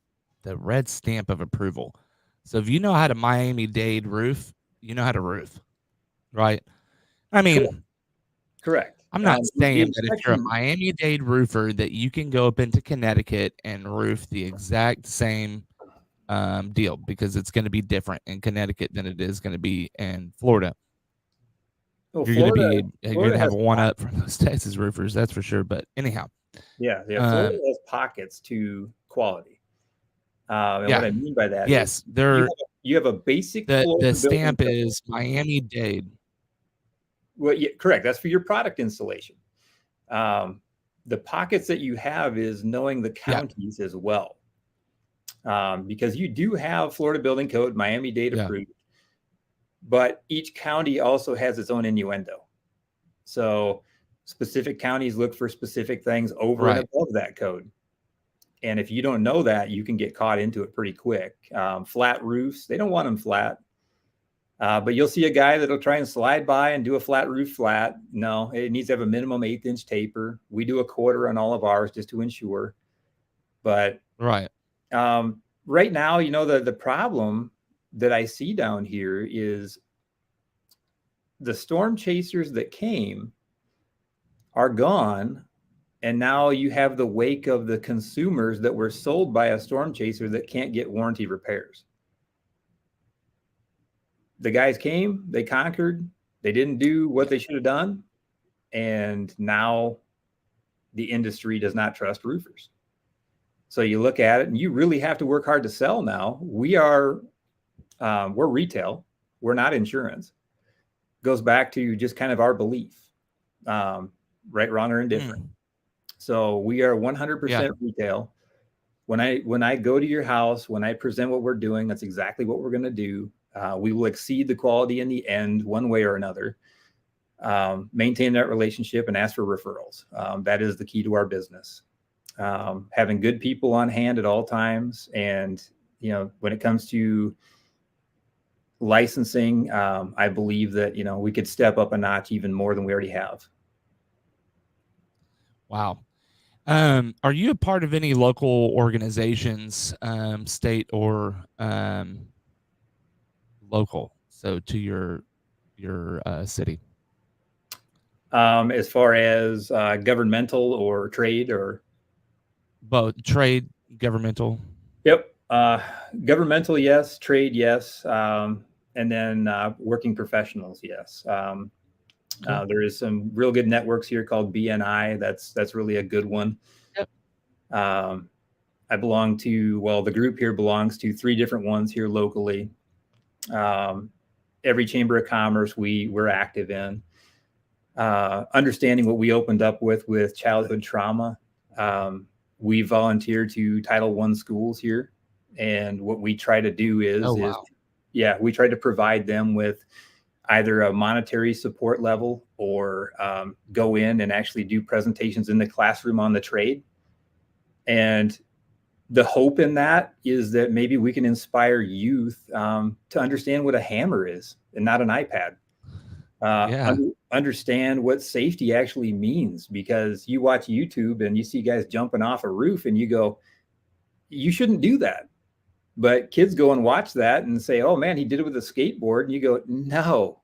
red stamp of approval. So if you know how to Miami-Dade roof, you know how to roof, right? I mean, correct. I'm not saying that if you're a Miami-Dade roofer that you can go up into Connecticut and roof the exact same deal, because it's going to be different in Connecticut than it is going to be in Florida. Well, you're going to have a one up from those Texas roofers, that's for sure. But anyhow, Florida has pockets to quality. And what I mean by that is you have a basic the stamp is Miami-Dade. Well, yeah, correct. That's for your product installation. The pockets that you have is knowing the counties as well. Because you do have Florida Building Code, Miami-Dade approved, but each county also has its own innuendo. So specific counties look for specific things over and above that code. And if you don't know that, you can get caught into it pretty quick. Flat roofs, they don't want them flat. But you'll see a guy that'll try and slide by and do a flat roof flat. No, it needs to have a minimum 1/8 taper. We do a 1/4 on all of ours just to ensure. But right now, the problem that I see down here is the storm chasers that came are gone. And now you have the wake of the consumers that were sold by a storm chaser that can't get warranty repairs. The guys came, they conquered, they didn't do what they should have done. And now the industry does not trust roofers. So you look at it and you really have to work hard to sell now. We're retail. We're not insurance. Goes back to just kind of our belief, right, wrong, or indifferent. So we are 100% retail. When I go to your house, when I present what we're doing, that's exactly what we're going to do. We will exceed the quality in the end, one way or another. Maintain that relationship and ask for referrals. That is the key to our business. Having good people on hand at all times. And, when it comes to licensing, I believe that, we could step up a notch even more than we already have. Wow. Are you a part of any local organizations, state or local? So to your city? As far as governmental or trade or Both trade, governmental. Yep. Governmental, yes. Trade, yes. And then working professionals, yes. Cool. There is some real good networks here called BNI. That's really a good one. Yep. I belong to, the group here belongs to 3 different ones here locally. Every chamber of commerce we're active in. Understanding what we opened up with childhood trauma. We volunteer to Title I schools here. And what we try to do is we try to provide them with either a monetary support level or go in and actually do presentations in the classroom on the trade. And the hope in that is that maybe we can inspire youth to understand what a hammer is and not an iPad. Understand what safety actually means, because you watch YouTube and you see guys jumping off a roof and you go, you shouldn't do that. But kids go and watch that and say, oh man, he did it with a skateboard. And you go, no.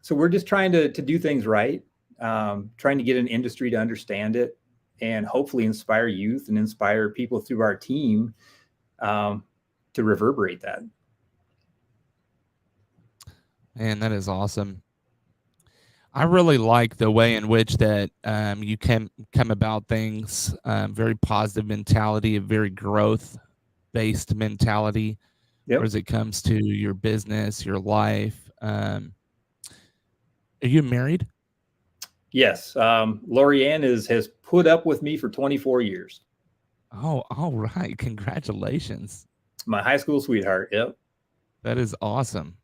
So we're just trying to do things right, trying to get an industry to understand it and hopefully inspire youth and inspire people through our team to reverberate that. Man, that is awesome. I really like the way in which that you can come about things, very positive mentality, a very growth-based mentality, as it comes to your business, your life. Are you married? Yes. Lorianne has put up with me for 24 years. Oh, all right. Congratulations. My high school sweetheart. Yep. That is awesome.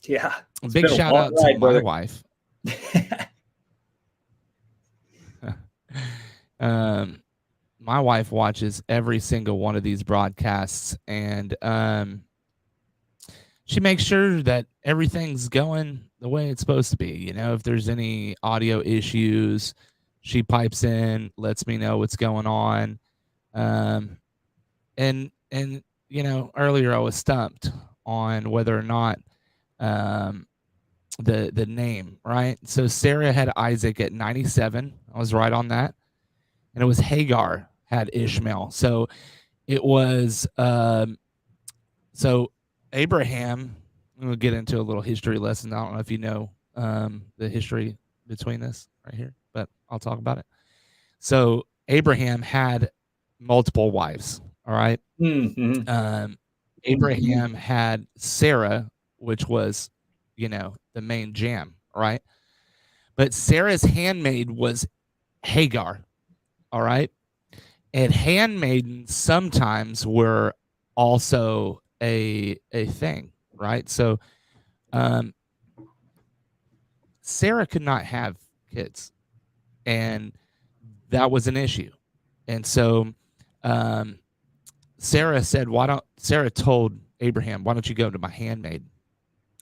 Yeah. Big shout out to my wife. My wife watches every single one of these broadcasts, and she makes sure that everything's going the way it's supposed to be. If there's any audio issues, she pipes in, lets me know what's going on. And earlier I was stumped on whether or not the name, right? So Sarah had Isaac at 97. I was right on that. And it was Hagar had Ishmael. So it was so Abraham, we'll get into a little history lesson. I don't know if you know the history between this right here, but I'll talk about it. So Abraham had multiple wives, all right? Mm-hmm. Abraham had Sarah, which was, the main jam, right? But Sarah's handmaid was Hagar, all right? And handmaidens sometimes were also a thing, right? So Sarah could not have kids, and that was an issue. And so Sarah told Abraham, why don't you go to my handmaid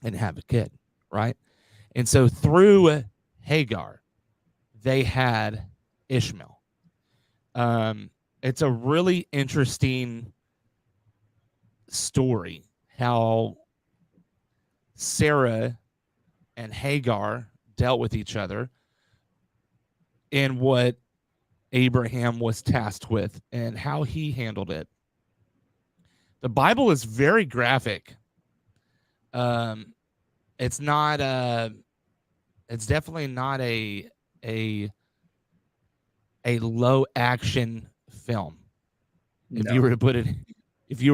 and have a kid, right? And so through Hagar, they had Ishmael. It's a really interesting story how Sarah and Hagar dealt with each other and what Abraham was tasked with and how he handled it. The Bible is very graphic. It's definitely not a low action film. No. If you were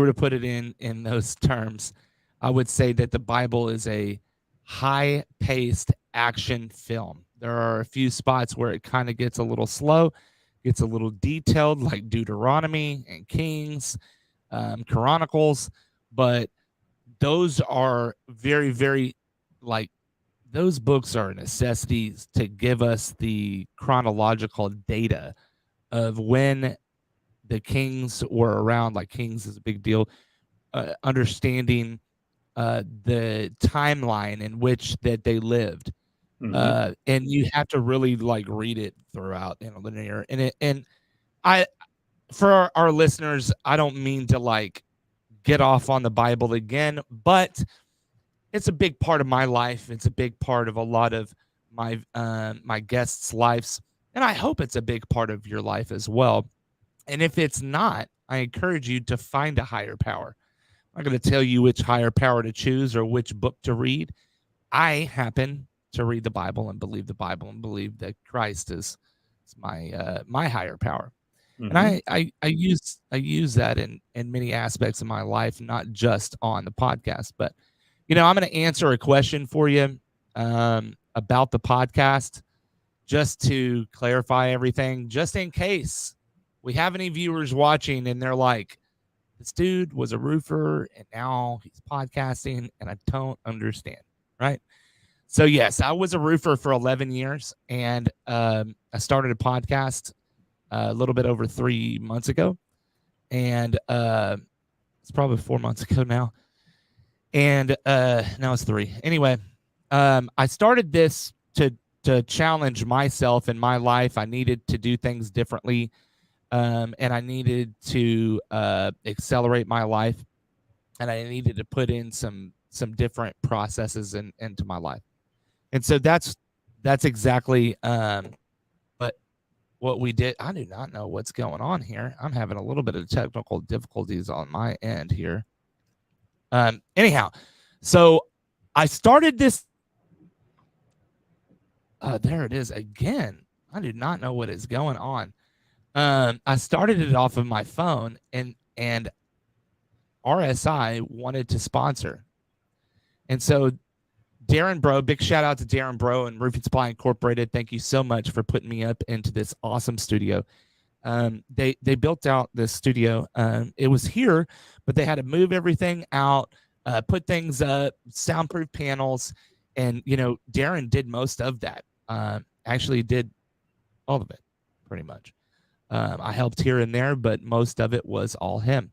to put it in those terms, I would say that the Bible is a high paced action film. There are a few spots where it kind of gets a little slow, gets a little detailed, like Deuteronomy and Kings, Chronicles, but those are very, very, like, those books are necessities to give us the chronological data of when the kings were around. Like, Kings is a big deal. understanding the timeline in which that they lived. And you have to really like read it throughout in a linear. And I, for our listeners, I don't mean to like get off on the Bible again, but it's a big part of my life. It's a big part of a lot of my guests' lives, and I hope it's a big part of your life as well. And if it's not, I encourage you to find a higher power. I'm not going to tell you which higher power to choose or which book to read. I happen to read the Bible and believe that Christ is my higher power. And I use that in many aspects of my life, not just on the podcast. But I'm going to answer a question for you about the podcast, just to clarify everything, just in case we have any viewers watching and they're like, this dude was a roofer and now he's podcasting and I don't understand, right? So yes, I was a roofer for 11 years and I started a podcast a little bit over 3 months ago, and it's probably 4 months ago now, and now it's 3. Anyway, I started this to challenge myself in my life. I needed to do things differently, and I needed to accelerate my life, and I needed to put in some different processes into my life, and so that's exactly what we did. I do not know what's going on here. I'm having a little bit of technical difficulties on my end here. Anyhow, so I started this. There it is again. I do not know what is going on. I started it off of my phone, and RSI wanted to sponsor, and so Darren Bro, big shout out to Darren Bro and Roofing Supply Incorporated. Thank you so much for putting me up into this awesome studio. They built out this studio. It was here, but they had to move everything out, put things up, soundproof panels, and Darren did most of that. Actually, did all of it, pretty much. I helped here and there, but most of it was all him.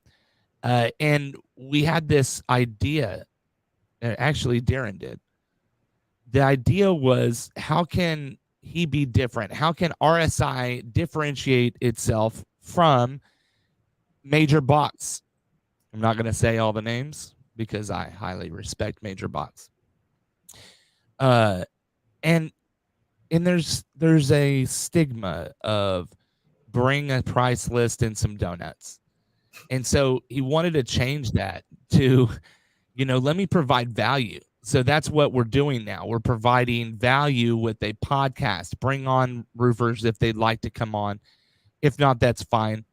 And we had this idea. Actually, Darren did. The idea was, how can he be different? How can RSI differentiate itself from major box? I'm not going to say all the names because I highly respect major box. And there's a stigma of bring a price list and some donuts. And so he wanted to change that to, let me provide value. So that's what we're doing now. We're providing value with a podcast. Bring on roofers if they'd like to come on. If not, that's fine.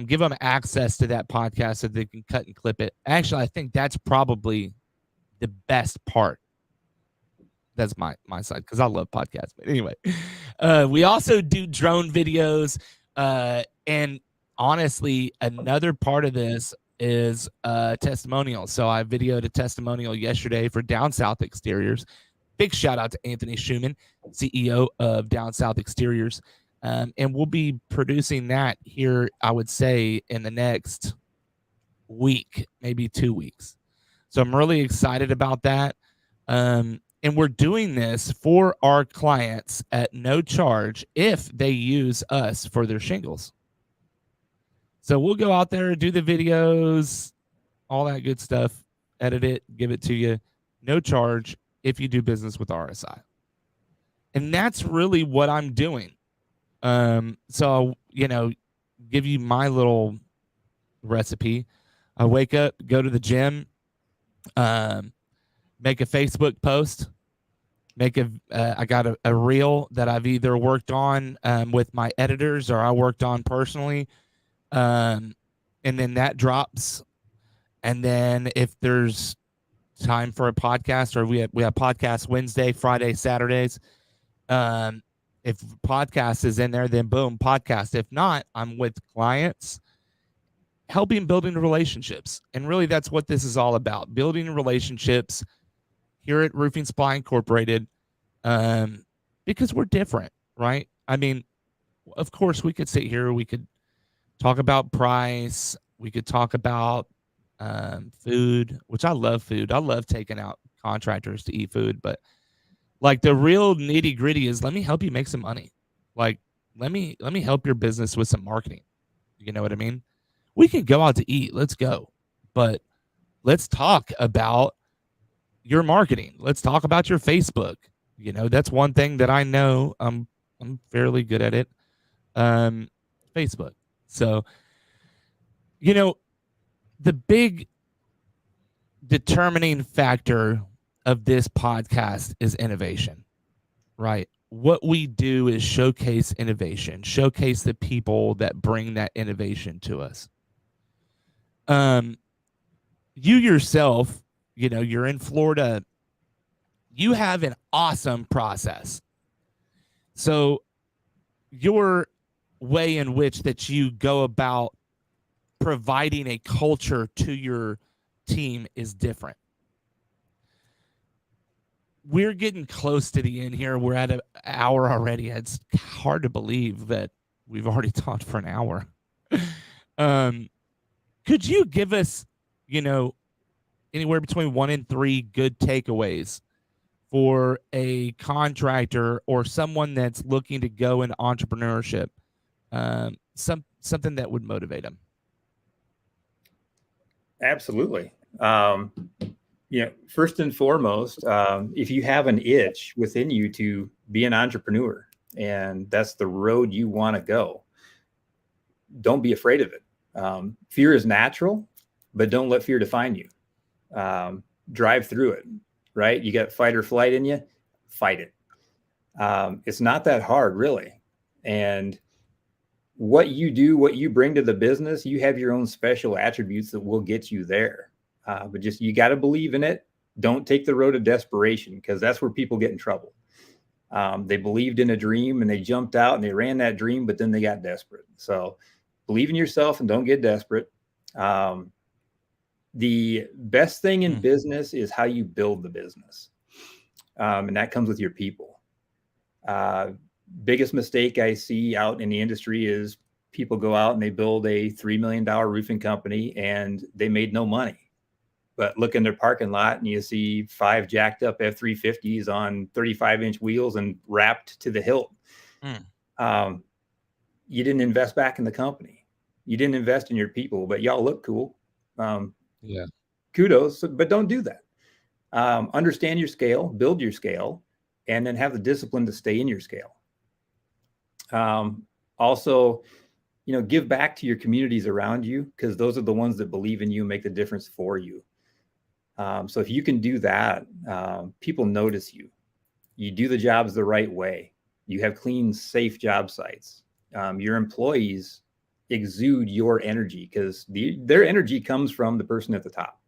Give them access to that podcast so they can cut and clip it. Actually, I think that's probably the best part. That's my side, because I love podcasts. But anyway, we also do drone videos. And honestly, another part of this is testimonial. So I videoed a testimonial yesterday for Down South Exteriors. Big shout out to Anthony Schumann, CEO of Down South Exteriors. And we'll be producing that here, I would say, in the next week, maybe 2 weeks. So I'm really excited about that. And we're doing this for our clients at no charge if they use us for their shingles. So we'll go out there, do the videos, all that good stuff, edit it, give it to you, no charge if you do business with RSI. And that's really what I'm doing. So, give you my little recipe. I wake up, go to the gym, make a Facebook post, I got a reel that I've either worked on with my editors or I worked on personally. And then that drops. And then if there's time for a podcast, or we have podcasts Wednesday, Friday, Saturdays. If podcast is in there, then boom, podcast. If not, I'm with clients, helping building relationships. And really that's what this is all about, building relationships here at Roofing Supply Incorporated, because we're different, right? I mean, of course we could sit here, we could talk about price, we could talk about food, which I love food. I love taking out contractors to eat food, but like the real nitty gritty is let me help you make some money. Like let me help your business with some marketing. You know what I mean? We can go out to eat. Let's go. But let's talk about your marketing. Let's talk about your Facebook. You know, that's one thing that I know I'm fairly good at it. Facebook. So, you know, the big determining factor of this podcast is innovation, right? What we do is showcase innovation, showcase the people that bring that innovation to us. You yourself, you know, you're in Florida, you have an awesome process. So your way in which that you go about providing a culture to your team is different. We're getting close to the end here. We're at an hour already. It's hard to believe that we've already talked for an hour. Could you give us, you know, anywhere between 1 and 3 good takeaways for a contractor or someone that's looking to go into entrepreneurship? Something that would motivate them. Absolutely. First and foremost, if you have an itch within you to be an entrepreneur and that's the road you want to go, don't be afraid of it. Fear is natural, but don't let fear define you. Drive through it, right? You got fight or flight in you, fight it. It's not that hard, really. And what you do, what you bring to the business, you have your own special attributes that will get you there. But just, you got to believe in it. Don't take the road of desperation, because that's where people get in trouble. They believed in a dream and they jumped out and they ran that dream, but then they got desperate. So believe in yourself and don't get desperate. The best thing in business is how you build the business. And that comes with your people. Biggest mistake I see out in the industry is people go out and they build a $3 million roofing company and they made no money. But look in their parking lot and you see 5 jacked up F-350s on 35-inch wheels and wrapped to the hilt. You didn't invest back in the company. You didn't invest in your people, but y'all look cool. Kudos, but don't do that. Understand your scale, build your scale, and then have the discipline to stay in your scale. Also, give back to your communities around you, because those are the ones that believe in you and make the difference for you. So if you can do that, people notice you. You do the jobs the right way. You have clean, safe job sites. Your employees exude your energy, because their energy comes from the person at the top.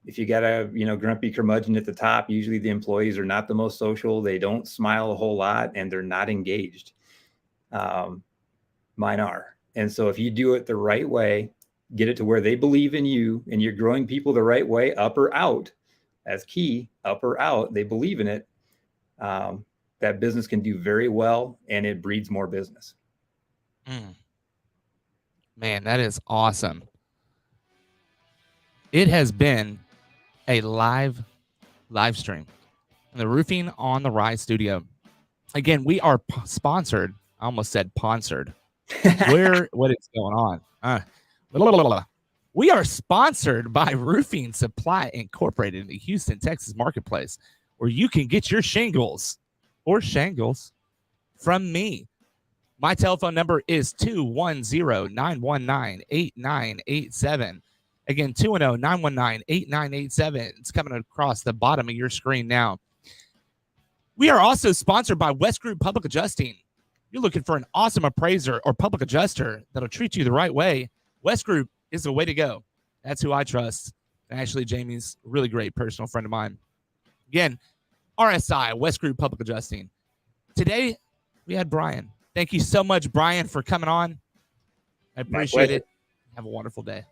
If you got a grumpy curmudgeon at the top, usually the employees are not the most social. They don't smile a whole lot and they're not engaged. Mine are. And so if you do it the right way, get it to where they believe in you, and you're growing people the right way, up or out, that's key, up or out, they believe in it. That business can do very well, and it breeds more business. Man, that is awesome. It has been a live stream in the Roofing on the Rise studio. Again, we are sponsored. I almost said sponsored. What is going on? We are sponsored by Roofing Supply Incorporated in the Houston, Texas marketplace, where you can get your shingles from me. My telephone number is 210-919-8987. Again, 210-919-8987. It's coming across the bottom of your screen now. We are also sponsored by West Group Public Adjusting. You're looking for an awesome appraiser or public adjuster that'll treat you the right way. West Group is the way to go. That's who I trust. Actually, Jamie's a really great personal friend of mine. Again, RSI, West Group Public Adjusting. Today, we had Brian. Thank you so much, Brian, for coming on. I appreciate it. Have a wonderful day.